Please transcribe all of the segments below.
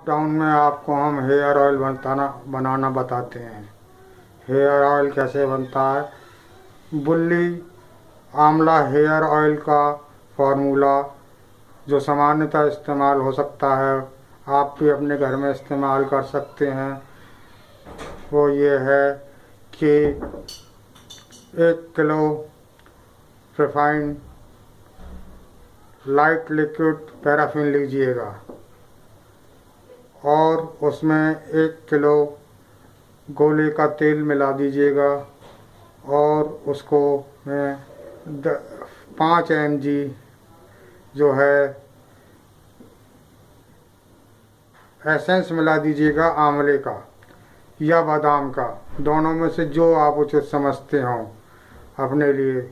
Lockdown में आपको हम हेयर ऑयल बनाना बताते हैं। हेयर ऑयल कैसे बनता है। बुल्ली आंवला हेयर ऑयल का फार्मूला जो सामान्यतः इस्तेमाल हो सकता है, आप भी अपने घर में इस्तेमाल कर सकते हैं। वो ये है कि 1 kilo refined light liquid paraffin लीजिएगा और उसमें 1 किलो गोले का तेल मिला दीजिएगा और उसको में 5 mg जो है एसेंस मिला दीजिएगा आंवले का या बादाम का, दोनों में से जो आप उचित समझते हों अपने लिए।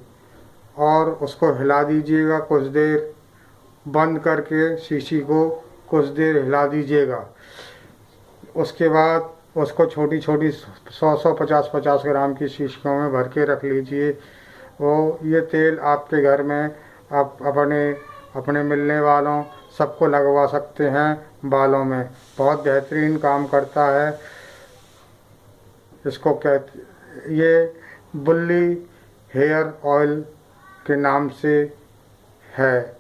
और उसको हिला दीजिएगा कुछ देर, बंद करके शीशी को कुछ देर हिला दीजिएगा। उसके बाद उसको छोटी छोटी 100 50 ग्राम की शीशियों में भर के रख लीजिए। वो ये तेल आपके घर में आप अपने मिलने वालों सबको लगवा सकते हैं बालों में। बहुत बेहतरीन काम करता है। इसको कहते, ये बुल्ली हेयर ऑयल के नाम से है।